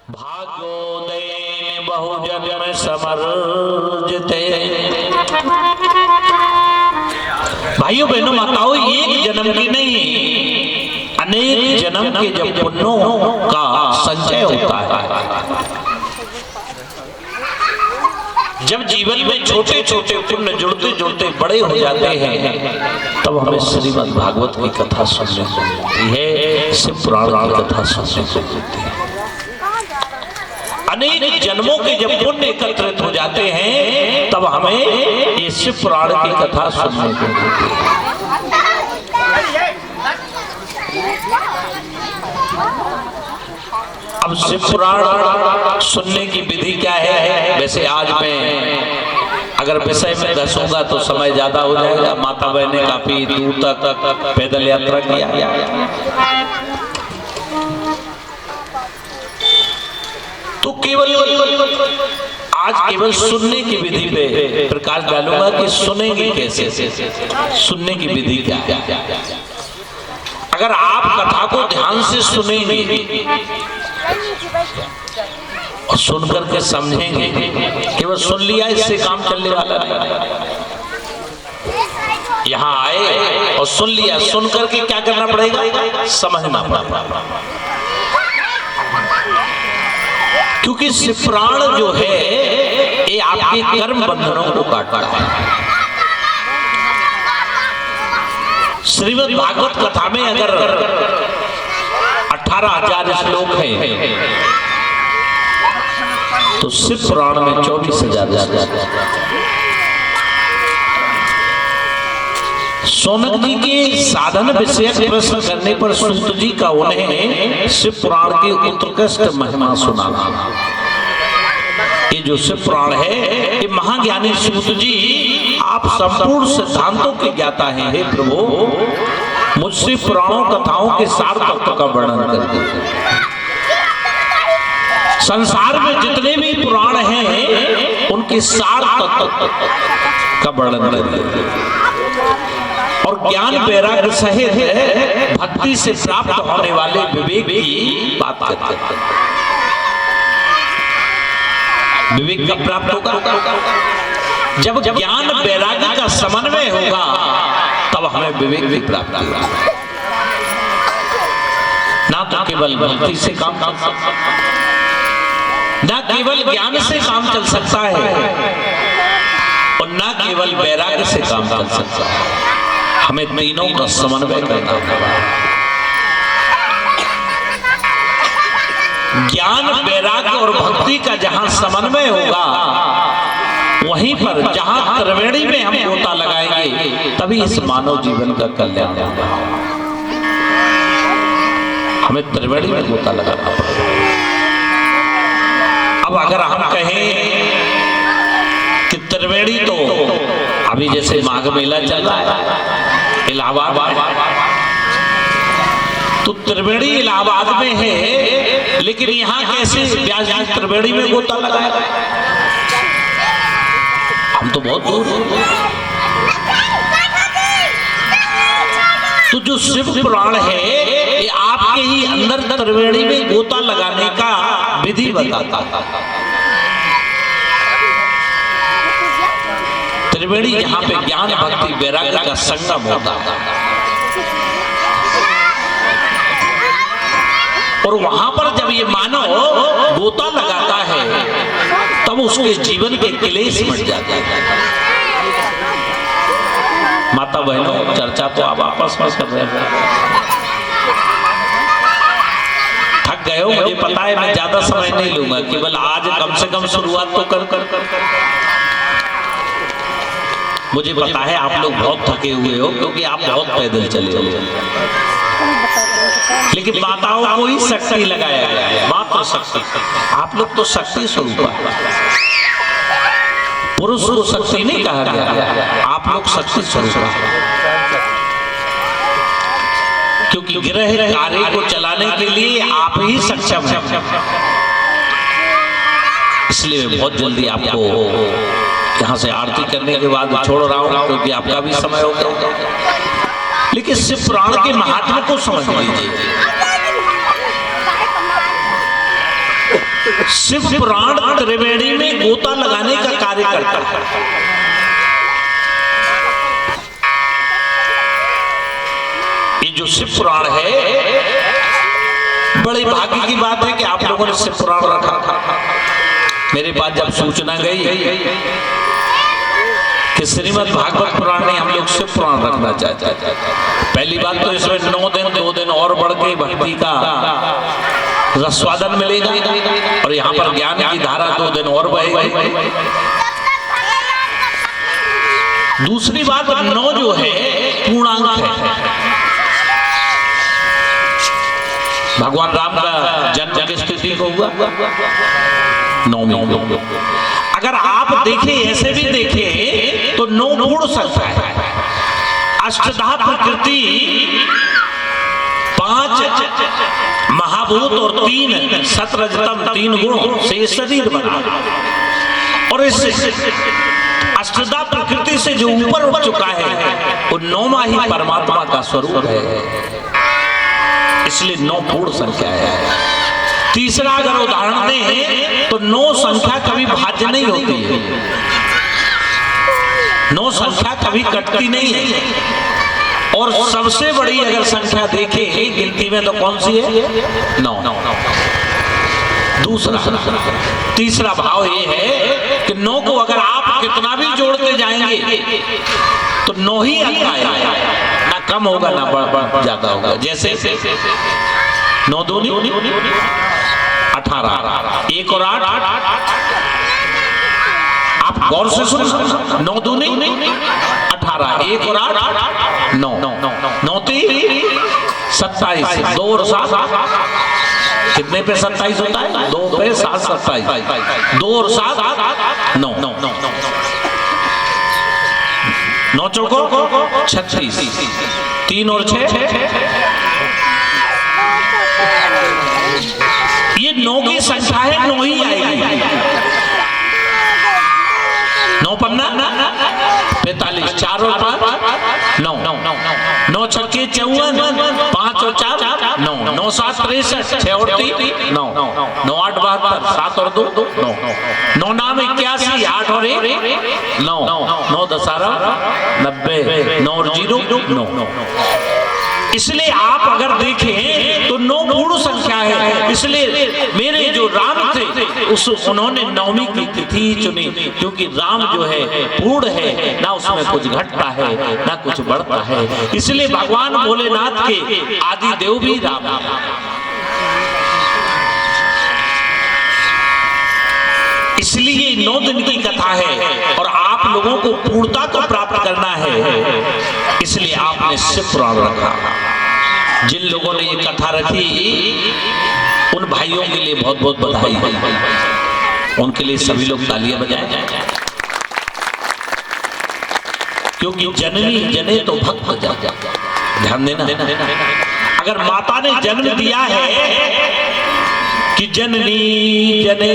भाग्योदयेन बहुजन्म समर्जिते। भाइयों बहनों माताओं, एक जन्म की नहीं अनेक जन्म के जब पुण्यों का संचय होता है, जब जीवन में छोटे छोटे पुण्य जुड़ते जुड़ते बड़े हो जाते हैं, तब हमें श्रीमद् भागवत की कथा सुनने को मिलती है, शिव पुराण की कथा सुनने को मिलती है। अनेक जन्मों के जब पुण्य एकत्रित हो जाते हैं, तब हमें ये शिव पुराण की कथा सुनने को मिलती है। अब शिव पुराण सुनने की विधि क्या है? वैसे आज मैं अगर विषय में घसूंगा तो समय ज्यादा हो जाएगा। माता बहन ने काफी दूर तक पैदल यात्रा किया, तो केवल आज केवल सुनने की विधि पे प्रकाश डालूंगा कि सुनेंगे कैसे, सुनने की विधि क्या है। अगर आप कथा को ध्यान से सुनेंगे और सुनकर के समझेंगे, केवल सुन लिया इससे काम चलने वाला नहीं। यहाँ आए और सुन लिया, सुनकर के क्या करना पड़ेगा? समझना पड़ेगा। क्योंकि शिव पुराण जो है ये आपके कर्म बंधनों को काटता है। श्रीमद् भागवत कथा में अगर 18,000 श्लोक हैं, तो शिव पुराण में 24,000। सोनक जी के साधन विषयक प्रश्न करने पर सूत जी का उन्हें शिव पुराण की उत्कृष्ट महिमा सुना। ये जो शिव पुराण है, ये महाज्ञानी सूत जी आप संपूर्ण सिद्धांतों के ज्ञाता हैं। हे प्रभु, मुझसे पुराणों कथाओं के सार तत्व का वर्णन करते। संसार में जितने भी पुराण हैं, उनके सार तत्व का वर्णन करते और ज्ञान वैराग्य सहित भक्ति से प्राप्त होने वाले विवेक की बात करते हैं। विवेक कब प्राप्त होगा? जब ज्ञान वैराग्य का समन्वय होगा, तब हमें विवेक भी प्राप्त होगा। ना तो केवल भक्ति से काम चल सकता है, ना केवल ज्ञान से काम चल सकता है, और ना केवल वैराग्य से काम चल सकता है। हमें तीनों का समन्वय करना होगा। ज्ञान वैराग्य और भक्ति का जहां समन्वय होगा, वहीं पर जहां त्रिवेणी में हम गोता लगाएंगे, तभी इस मानव जीवन का कल्याण होगा। हमें त्रिवेणी में गोता लगाना पड़ेगा। अब अगर हम कहें कि त्रिवेणी, तो अभी जैसे माघ मेला चल रहा है इलाहाबाद, तो त्रिवेणी इलाहाबाद में है, लेकिन यहाँ कैसे व्यास जी त्रिवेणी में गोता लगाया? हम तो बहुत दूर। तो जो शिव पुराण है, ये आपके ही अंदर त्रिवेणी में गोता लगाने का विधि बताता है। त्रिवेणी जहां पे ज्ञान भक्ति वैराग्य का संगम होता है, और वहां पर जब ये मानव गोता लगाता है, तब उसके जीवन के क्लेश मिट जाते हैं। माता बहनों, चर्चा तो आप आपस में कर रहे हैं। थक गए हो, मुझे पता है, मैं ज्यादा समय नहीं लूंगा, केवल आज कम से कम शुरुआत तो कर। मुझे पता है आप लोग बहुत थके हुए हो, क्योंकि आप बहुत पैदल चले हो, लेकिन माताओं को ही शक्ति लगाया गया है, मात्र शक्ति। आप लोग तो शक्ति स्वरूप है, पुरुष को शक्ति नहीं कहा गया, आप लोग शक्ति स्वरूप है। क्योंकि गृह कार्य को चलाने के लिए आप ही सक्षम हैं। इसलिए मैं बहुत जल्दी आपको यहाँ से आरती करने के बाद छोड़ रहा हूँ, क्योंकि आपका भी समय हो गया। लेकिन शिव पुराण के महात्म्य को समझ लीजिए। शिव पुराण त्रिवेणी में गोता लगाने का कार्य करता है। ये जो शिव पुराण है, बड़े भाग्य की बात है कि आप लोगों ने शिव पुराण रखा। मेरे पास जब सूचना गई कि श्रीमद् भागवत पुराण में हम लोग शिव पुराण रखना चाहते हैं, पहली बात तो इसमें 9 दिन 2 दिन और बढ़ के भक्ति का रसवादन मिलेगा और यहाँ पर ज्ञान की धारा 2 दिन और बहेगी। दूसरी बात 9 जो है पूर्णांक है। भगवान राम का जन्म किस तिथि को हुआ? 9। अगर आप देखें, ऐसे भी देखें तो 9 गुण संख्या है। अष्टधा प्रकृति, 5 महाभूत और 3 सतरजतम 3 गुणों से शरीर बना। और इस अष्टधा प्रकृति से जो ऊपर उठ चुका है वो 9वां ही परमात्मा का स्वरूप है, इसलिए 9 पूर्ण संख्या है। तीसरा अगर उदाहरण दें तो 9 संख्या कभी भाज्य नहीं होती है, 9 संख्या कभी कटती नहीं है। और सबसे बड़ी अगर संख्या देखें गिनती में तो कौन सी है? 9। तीसरा भाव ये है कि 9 को अगर आप कितना भी जोड़ते जाएंगे तो 9 ही अंक आएगा, ना कम होगा ना बढ़ ज्यादा होगा। जैसे 9 दूनी 18, 1 और 8। आप गौर से सुन, 9 दूनी 18, 1 और 8 9, 9 3 27, 2 और 7 कितने पे 27 होता है? 2 पे 7 27, 2 और 7 9, 9 चौको 36, 3 और 6 ये 9 की संख्या है, 9 ही आएगी। 9 पन्ना 45, 4 और 5 9, 9 छक्के 54, 5 और 4 9, 9 7 63, 6 और 3 9, 9 8 72, 7 और 2 9, 9 9 81, 8 और 1 9, 9 10 90, 9 और 0 9। इसलिए आप अगर देखें तो 9 पूर्ण संख्या है। इसलिए मेरे जो राम थे उन्होंने 9वीं की तिथि चुनी, क्योंकि राम जो है पूर्ण है, ना उसमें कुछ घटता है ना कुछ बढ़ता है। इसलिए भगवान भोलेनाथ के आदि देव भी राम है। इसलिए 9 दिन की कथा है और आप लोगों को पूर्णता को प्राप्त करना है, इसलिए आपने शिव पुराण रखा। जिन लोगों ने ये कथा रखी उन भाइयों के लिए बहुत बहुत बधाई है, उनके लिए सभी लोग तालियां बजाएं, क्योंकि जननी जने तो भक्त जाता। ध्यान देना, अगर माता ने जन्म दिया है कि जननी जने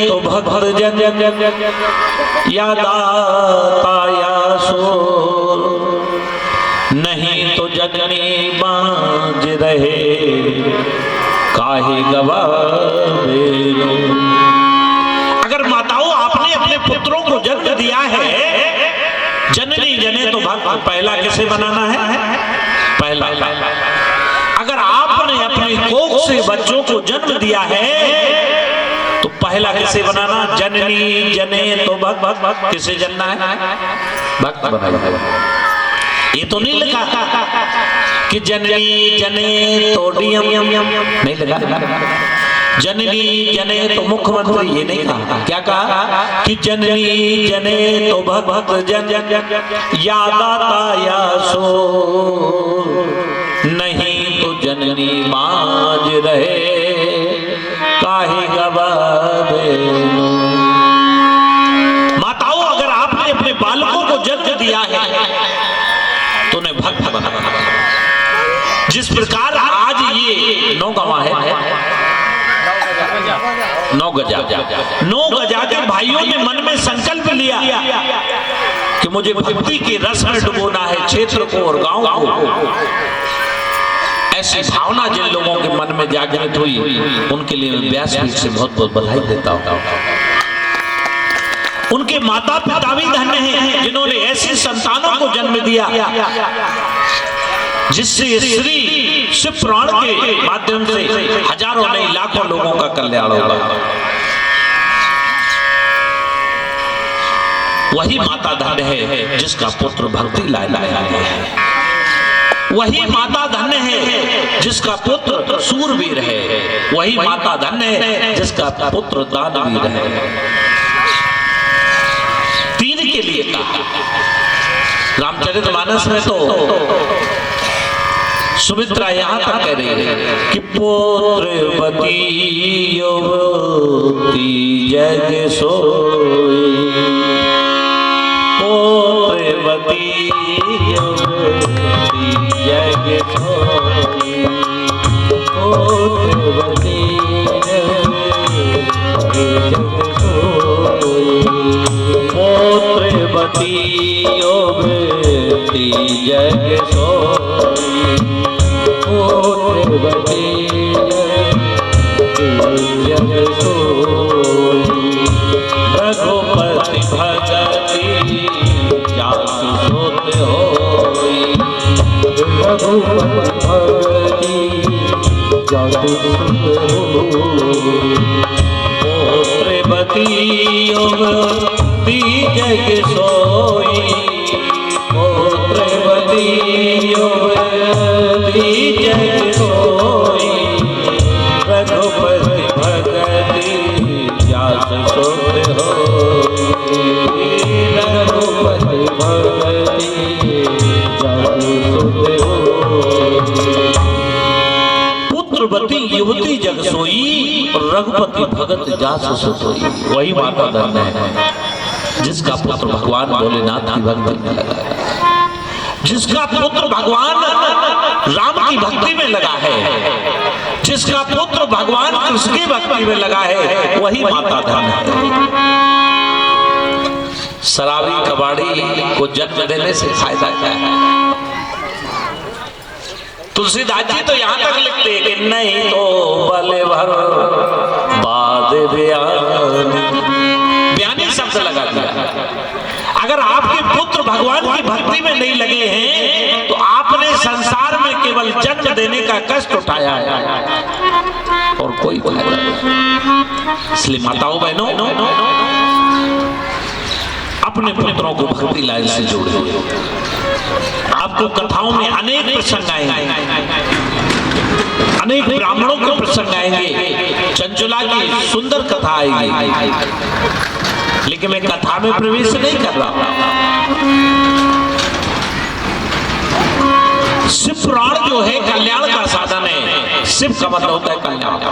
तो भक्त जन या दाता या सो, नहीं तो जननी बांझ रहे काहे गवावे। अगर माताओं आपने अपने पुत्रों को जन्म दिया है, जननी जने तो भक्त, पहला किसे बनाना है? पहला। अगर आपने अपने कोख से बच्चों को जन्म दिया है तो पहला किसे बनाना? जननी जने तो भक्त। किसे जनना है? भक्त बनाना। ये तो नहीं लिखा कि जननी जने तो डीएम, नहीं लिखा। जननी जने तो मुख्यमंत्री, ये नहीं कहा। क्या कहा? कि जननी जने तो भक्त जन या दाता या सो, नहीं तो जननी बांझ रहे काहे गवावे। माताओं, अगर आपने अपने बालकों को जन्म दिया है तो उन्हें भक्त बनाना। जिस प्रकार आज ये 9 गवाह है, 9 गजा के भाइयों ने मन में संकल्प लिया कि मुझे भक्ति के रस में डुबोना है क्षेत्र को और गांव को। ऐसी भावना जिन लोगों के मन में जागृत हुई, उनके लिए मैं व्यासपीठ से बहुत बहुत बधाई देता हूं। उनके माता पिता भी धन्य हैं जिन्होंने ऐसी संतानों को जन्म दिया जिससे श्री शिव पुराण के माध्यम से हजारों नहीं लाखों लोगों का कल्याण होगा। वही माता धन्य है जिसका पुत्र भक्ति लाया है। वही माता धन्य है जिसका पुत्र सूरवीर है। वही माता धन्य है जिसका पुत्र दानवीर है। तीन के लिए कहा। रामचरितमानस में तो सुमित्रा यहां तक कह रही है कि पुत्रवती युवती जग सोई, पुत्रवती युवती जग सोई, पुत्रवती जग सोई, पुत्रवती युवती जग सोई, पुत्रवती जग सोई, रघुपति भगति जासु सोत होई, रघुपति भगति जासु सोत होई, पुत्रवती युवती जग सोई, पुत्रवती युवती जग सोई, रघुपति भगति जासु सोत होई, रघुपति भगति जासु सोत होई। पुत्रवती युवती जग सोई, रघुपति भगत जासु सोत होई। वही माता धन्य है जिसका पुत्र भगवान भोलेनाथ की भक्ति में लगा है, जिसका पुत्र भगवान राम की भक्ति में लगा है, जिसका पुत्र भगवान कृष्ण की भक्ति में लगा है, वही माता धन्य है। शराबी कबाड़ी को जन्म देने से फायदा क्या है? तुलसीदास जी तो यहां तक लिखते हैं कि नहीं तो बले भर बाद बयानी शब्द लगा दिया। अगर आपके पुत्र भगवान की भक्ति में नहीं लगे हैं तो आपने संसार में केवल जन्म देने का कष्ट उठाया है और कोई फायदा नहीं। इसलिए माताओं बहनों, अपने पुत्रों को भक्ति लाइन से जोड़े। आपको कथाओं में अनेक प्रसंग आएंगे, अनेक ब्राह्मणों के प्रसंग आएंगे, चंचला की सुंदर कथा आएगी, लेकिन मैं कथा में प्रवेश नहीं कर रहा। शिव पुराण जो है कल्याण का साधन है। शिव का मतलब होता है कल्याण का,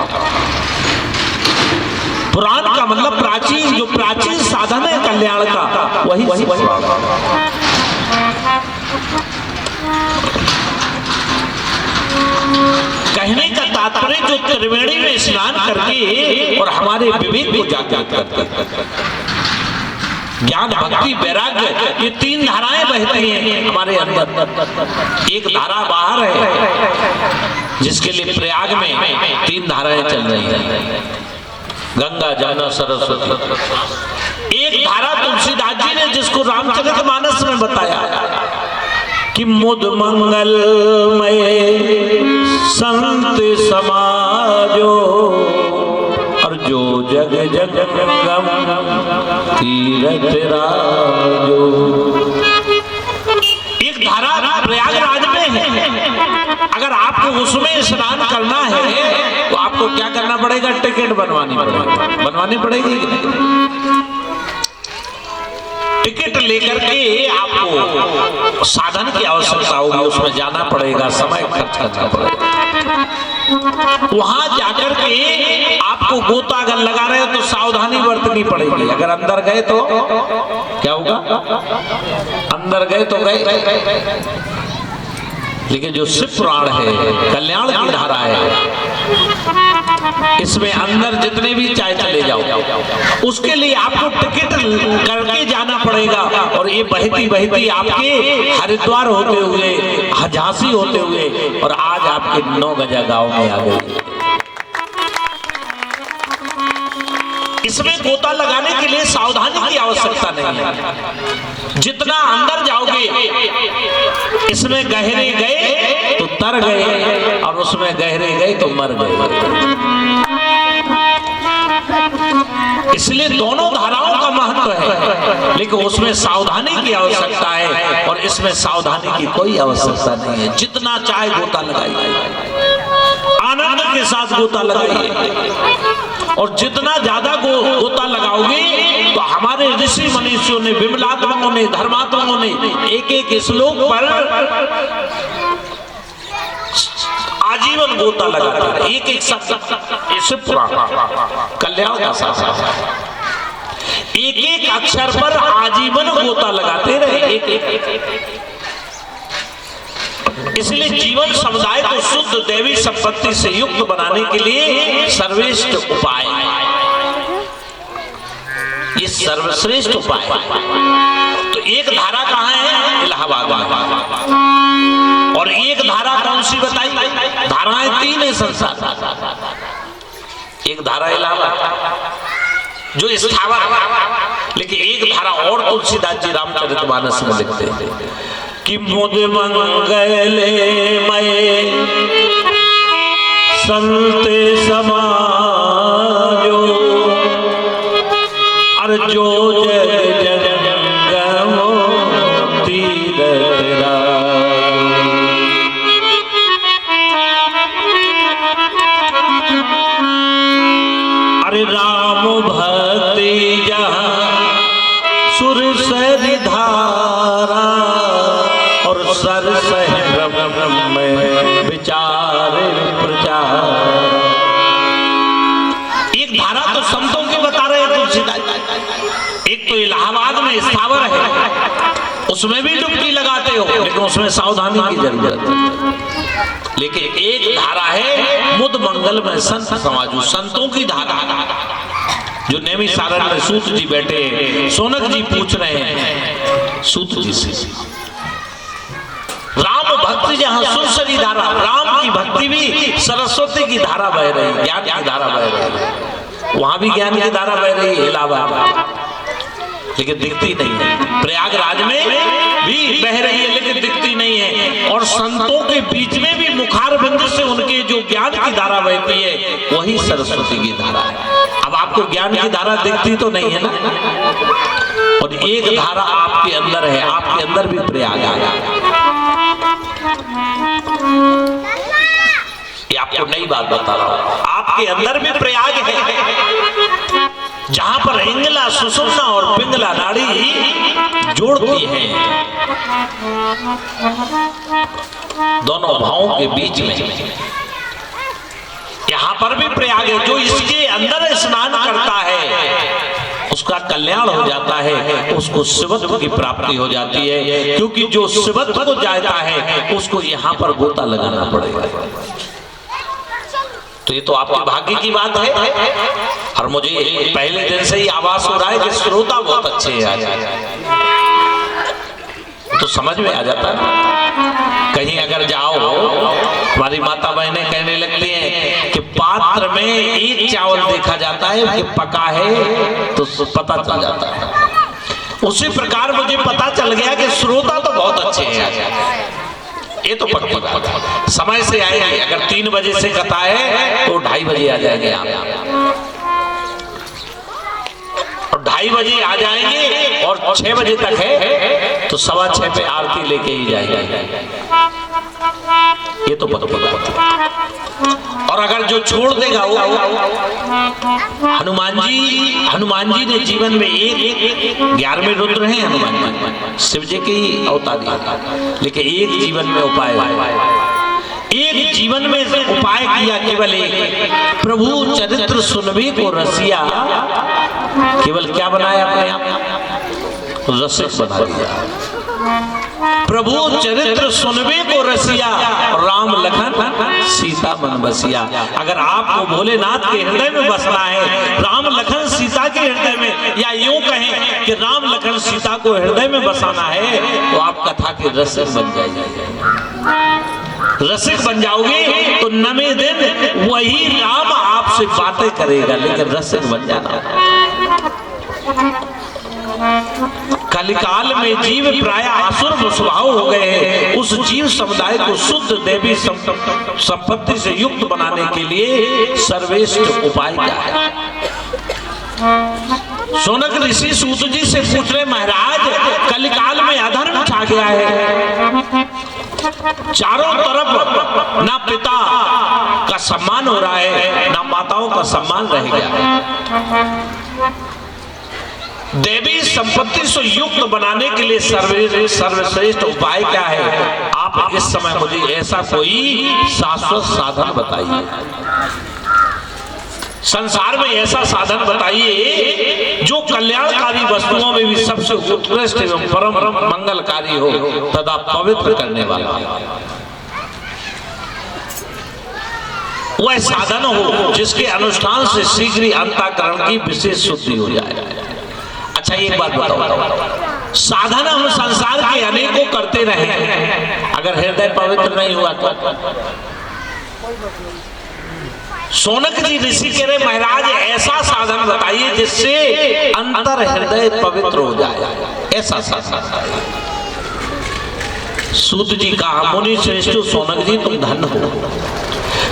पुराण का मतलब प्राचीन, जो प्राचीन साधन है कल्याण का वही कहने का तात्पर्य जो त्रिवेणी में स्नान करके और हमारे विवेक को जागृत करते, ज्ञान भक्ति वैराग्य, ये तीन धाराएं बहती हैं हमारे अंदर। एक धारा बाहर है जिसके लिए प्रयाग में तीन धाराएं चल रही हैं, गंगा जमुना सरस्वती। एक धारा तुलसीदास जी ने जिसको रामचरितमानस में बताया कि मुद मंगलमय संत समाजो और जो जग जग गम तीरथ राजो। एक धारा प्रयागराज में है। अगर आपको उसमें स्नान करना है तो आपको क्या करना पड़ेगा? टिकट बनवानी पड़ेगी। टिकट लेकर के आपको साधन की आवश्यकता होगी, उसमें जाना पड़ेगा, समय खर्च करना पड़ेगा। वहां जाकर के आपको गोता अगर लगा रहे हो तो सावधानी बरतनी पड़ेगी। अगर अंदर गए तो क्या होगा? अंदर गए तो गए, लेकिन जो शिव पुराण है, कल्याण की धारा है, इसमें अंदर जितने भी चाहे चले जाओ, उसके लिए आपको टिकट करके जाना पड़ेगा। और ये बहती बहती आपके हरिद्वार होते हुए, झांसी होते हुए, और आज आपके 9 गजा गांव में आ गई। इसमें गोता लगाने के लिए सावधानी की आवश्यकता नहीं है। जितना अंदर जाओगे, इसमें गहरे गए तो तर गए, और उसमें गहरे गए तो मर गए। इसलिए दोनों धाराओं का महत्व है, लेकिन उसमें सावधानी की आवश्यकता है, और इसमें सावधानी की कोई आवश्यकता नहीं है। जितना चाहे गोता लगाइए, आनंद के साथ गोता लगाइए, और जितना ज्यादा गोता लगाओगे तो हमारे ऋषि मनीषियों ने, विमलात्माओं ने, धर्मात्माओं ने एक एक श्लोक पर आजीवन गोता लगाते हैं। एक एक शब्द इसे कल्याण का साथ एक एक अक्षर पर आजीवन गोता लगाते रहे, एक एक। इसलिए जीवन समुदाय को शुद्ध दैवी संपत्ति से युक्त बनाने के लिए सर्वश्रेष्ठ उपाय, ये सर्वश्रेष्ठ उपाय। तो एक धारा कहाँ है? इलाहाबाद में। और एक धारा कौन सी बताई? धाराएं 3 है संसार। एक धारा इलाहाबाद जो स्थावर है, लेकिन एक धारा और तुलसीदास जी रामचरितमानस में लिखते हैं कि मुद मंगले मय संते समाजो, अर जो जग जंगमो तीरथ अरे राम भक्ति जहाँ सुर सरि धारा, और सर सहरम में विचार प्रचार। एक धारा तो संतों की बता रहे हैं तुलसीदास। एक तो इलाहाबाद में स्थावर है, उसमें भी डुबकी लगाते हो, लेकिन उसमें सावधानी की जरूरत है। लेकिन एक धारा है मुद मंगल में संत समाजू, संतों की धारा, जो नेमी सारण में सूत जी बैठे, सोनक जी पूछ रहे हैं सूत जी से, राम भक्ति जहां सुरसरी धारा, राम की भक्ति भी सरस्वती की धारा बह रही, ज्ञान की धारा बह रही, वहां भी ज्ञान की धारा बह रही है इलाहाबाद, लेकिन दिखती नहीं है। प्रयागराज में भी बह रही है, लेकिन दिखती नहीं है। और संतों के बीच में भी मुखार बिंदु से उनके जो ज्ञान की धारा बहती है, वही सरस्वती की धारा है। अब आपको ज्ञान की धारा दिखती तो नहीं है ना, और एक धारा आपके अंदर है, आपके अंदर भी प्रयाग आया। ये आपको नई बात बता रहा हूं, आपके अंदर भी प्रयाग है, जहां पर इंगला सुषुम्ना और पिंगला नाड़ी जोड़ती है, दोनों भावों के बीच में, यहां पर भी प्रयाग है। जो इसके अंदर स्नान करता है उसका कल्याण हो जाता है, उसको शिवत्व की प्राप्ति हो जाती है, क्योंकि जो शिवत्व को जाता है उसको यहाँ पर गोता लगाना पड़ेगा। तो ये तो आपके भाग्य की बात है, और मुझे पहले दिन से ही आभास हो रहा है कि श्रोता बहुत अच्छे हैं, तो समझ में आ जाता है। कहीं अगर जाओ, हमारी माता बहनें कहने लगती हैं कि पात्र में एक चावल देखा जाता है कि पका है तो पता चल जाता है। उसी प्रकार मुझे पता चल गया कि श्रोता तो बहुत अच्छे हैं, ये तो पक्की बात है। समय से आएंगे, अगर 3 बजे से कथा है तो 2:30 बजे आ जाएंगे आप, और 2:30 बजे आ जाएंगे, और 6 बजे तक है तो 6:15 पे आरती लेके ही जाएंगे, ये तो पता है। और अगर जो छोड़ देगा वो, हनुमान जी ने जीवन में 11वें रुद्र हैं हनुमान जी, शिव जी के ही अवतार, लेकिन एक जीवन में उपाय, एक जीवन में उपाय किया, केवल एक, प्रभु चरित्र सुनबी को रसिया, केवल क्या बनाया अपने आप, रसिक बना दिया। प्रभु चरित्र सुनबे को रसिया, राम लखन सीता मन बसिया। अगर आपको भोलेनाथ के हृदय में बसना है, राम लखन सीता के हृदय में, या यूं कहें कि राम लखन सीता को हृदय में बसाना है, तो आप कथा के रसिक बन जाइए। रसिक बन जाओगे तो नवे दिन वही राम आपसे बातें करेगा, लेकिन रसिक बन जाना। कलिकाल में जीव प्राय आसुर स्वभाव हो गए हैं। उस जीव समुदाय को शुद्ध देवी संपत्ति से युक्त बनाने के लिए सर्वश्रेष्ठ उपाय क्या है? सोनक ऋषि सूत जी से पूछ रहे, महाराज कलिकाल में अधर्म छा गया है, चारों तरफ ना पिता का सम्मान हो रहा है, ना माताओं का सम्मान रह गया है। देवी संपत्ति से युक्त बनाने के लिए सर्वश्रेष्ठ उपाय क्या है? आप इस समय मुझे ऐसा कोई शाश्वत साधन बताइए, संसार में ऐसा साधन बताइए जो कल्याणकारी वस्तुओं में भी सबसे उत्कृष्ट एवं परम मंगलकारी हो तथा पवित्र करने वाला वह साधन हो जिसके अनुष्ठान से शीघ्र ही अंतःकरण की विशेष शुद्धि हो जाए। अच्छा एक बात बताओ, साधन हम संसार के अनेकों करते रहे, अगर हृदय पवित्र नहीं हुआ तो? सोनक जी ऋषि कह रहे, महाराज ऐसा साधन बताइए जिससे अंतर हृदय पवित्र हो जाए, ऐसा साधन। सूत जी कहा, मुनि श्रेष्ठ सोनक जी तुम धन्य हो,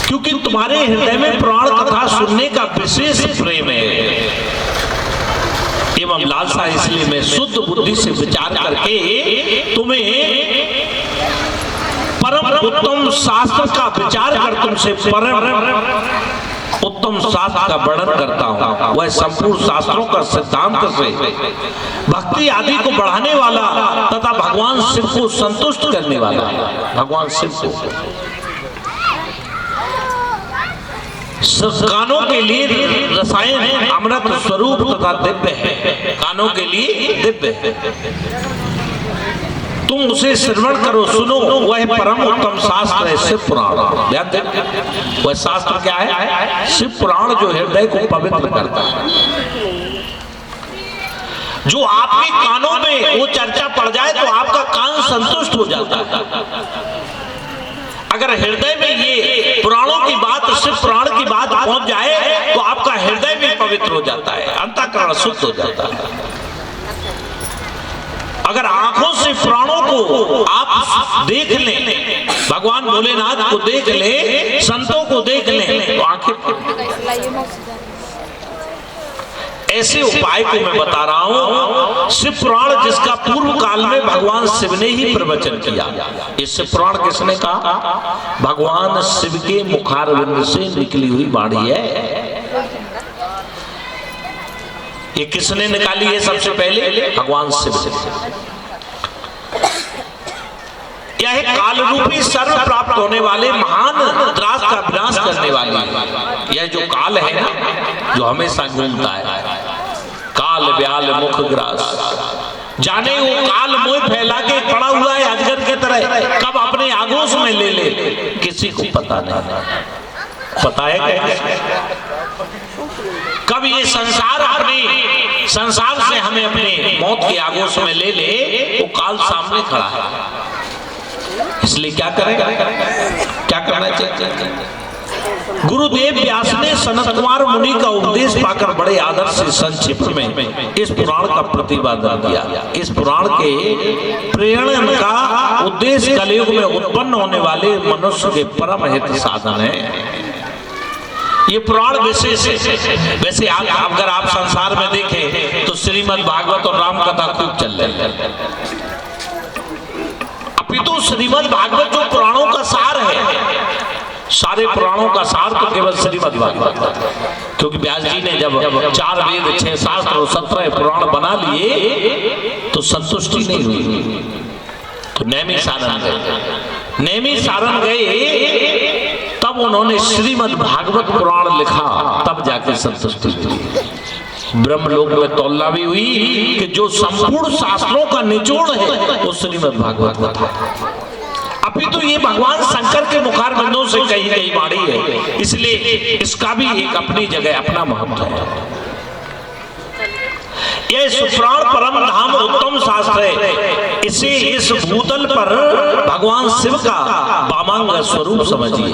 क्योंकि तुम्हारे हृदय में पुराण कथा सुनने का विशेष प्रेम है एवं लालसा, इसलिए मैं शुद्ध बुद्धि से विचार करके तुम्हें परम उत्तम शास्त्र का विचार कर तुमसे परम उत्तम शास्त्र का वर्णन करता हूँ। वह संपूर्ण शास्त्रों का सिद्धांत से भक्ति आदि को बढ़ाने वाला तथा भगवान शिव को संतुष्ट करने वाला, भगवान शिव को कानों के लिए रसायन अमृत स्वरूप तथा दिव्य है, कानों के लिए दिव्य है। तुम उसे श्रवण करो, सुनो, वह परम उत्तम शास्त्र है शिव पुराण। वह शास्त्र क्या है? शिव पुराण, जो हृदय को पवित्र करता है। जो आपके कानों में वो चर्चा पड़ जाए तो आपका कान संतुष्ट हो जाता है। अगर हृदय में ये पुराणों की बात, शिव पुराण की बात पहुंच जाए तो आपका हृदय भी पवित्र हो जाता है, अंतःकरण शुद्ध हो जाता है। अगर आंखों से पुराणों को आप देख लें, भगवान भोलेनाथ को देख लें, संतों को देख लें, तो आंखें, ऐसे उपाय को मैं बता रहा हूं। शिव पुराण जिसका पूर्व काल में भगवान शिव ने ही प्रवचन किया। इस शिव पुराण किसने कहा? भगवान शिव के मुखारविंद से निकली हुई वाणी है। ये किसने निकाली है? सबसे पहले भगवान शिव ने। यह काल रूपी सर्व प्राप्त होने वाले महान त्रास का विनाश करने वाली, यह जो काल है ना, जो हमेशा घूमता है, काल ब्याल मुख ग्रास, जाने वो काल मोह फैला के पड़ा हुआ है अजगर के तरह, कब अपने आगोश में ले ले किसी को पता नहीं। पता है कब ये संसार अपने संसार से हमें अपने मौत के आगोश में ले ले, वो काल सामने खड़ा है। इसलिए क्या करें, क्या करना चाहिए? गुरुदेव व्यास ने सनत कुमार मुनि का उपदेश पाकर बड़े आदर से संक्षिप्त में इस पुराण का प्रतिपादन किया। इस पुराण के प्रेरण का उद्देश्य कलयुग में उत्पन्न होने वाले मनुष्य के परम हित साधन है। ये पुराण विशेष है। वैसे अगर आप संसार में देखें तो श्रीमद् भागवत और राम कथा खूब चल रही है। अपितु श्रीमद् भागवत जो पुराणों का सार है, सारे पुराणों का सार तो केवल श्रीमद् भागवत, क्योंकि व्यास जी ने जब 4 वेद 6 शास्त्र और 17 पुराण बना लिए तो संतुष्टि नहीं हुई, तो नैमी सारण गए। नैमी सारण गए तब उन्होंने श्रीमद् भागवत पुराण लिखा, तब जाके संतुष्टि हुई। ब्रह्मलोक में तौलना भी हुई कि जो संपूर्ण शास्त्रों का निचोड़ है वो श्रीमद् भागवत कथा। अभी तो ये भगवान शंकर के मुखार बंदों से कही गई वाणी है, इसलिए इसका भी एक अपनी जगह अपना महत्व है। ये सुप्राण परम धाम उत्तम शास्त्र है। इसे इस भूतल पर भगवान शिव का वामांग स्वरूप समझिए।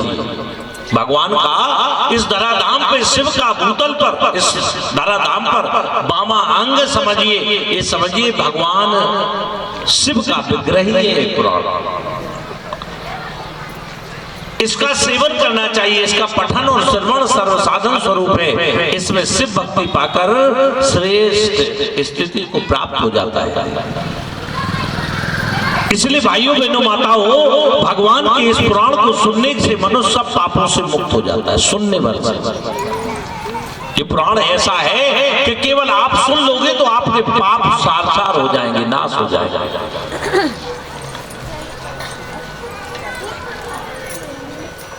भगवान का इस धराधाम पे, शिव का भूतल पर, इस धराधाम पर वामा अंग समझिए। ये समझिए भगवान शिव का विग्रह ही है पुराण। इसका सेवन करना चाहिए, इसका पठन और श्रवण सर्वसाधन स्वरूप है। इसमें शिव भक्ति पाकर श्रेष्ठ स्थिति को प्राप्त हो जाता है। इसलिए भाइयों बहनों माताओं, भगवान के इस पुराण को सुनने से मनुष्य सब पापों से मुक्त हो जाता है। सुनने भर ये पुराण ऐसा है कि केवल आप सुन लोगे तो आपके पाप सार हो जाएंगे, नाश हो जाएगा।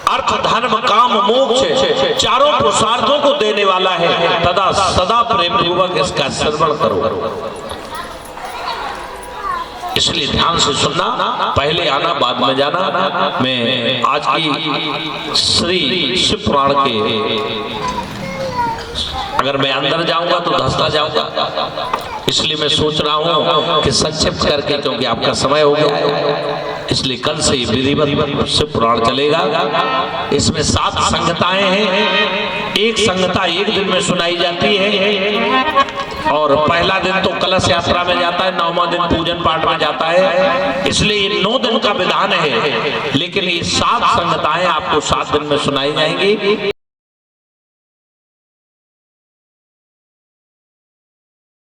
अर्थ धर्म काम मोक्ष चारों पुरुषार्थों को देने वाला है। तदा सदा प्रेम पूर्वक इसका श्रवण करो। इसलिए ध्यान से सुनना, पहले आना बाद में जाना। मैं आज की श्री शिव पुराण के अगर मैं अंदर जाऊंगा तो धंसता जाऊंगा, इसलिए मैं सोच रहा हूं कि संक्षिप्त करके, क्योंकि आपका समय हो गया है, इसलिए कल से विधिवत शिव पुराण चलेगा। इसमें 7 संगताएं हैं। एक संगता एक दिन में सुनाई जाती है और पहला दिन तो कलश यात्रा में जाता है, 9वां दिन पूजन पाठ में जाता है। इसलिए ये 9 दिन का विधान है, लेकिन ये 7 संगताएं आपको 7 दिन में सुनाई जाएंगी।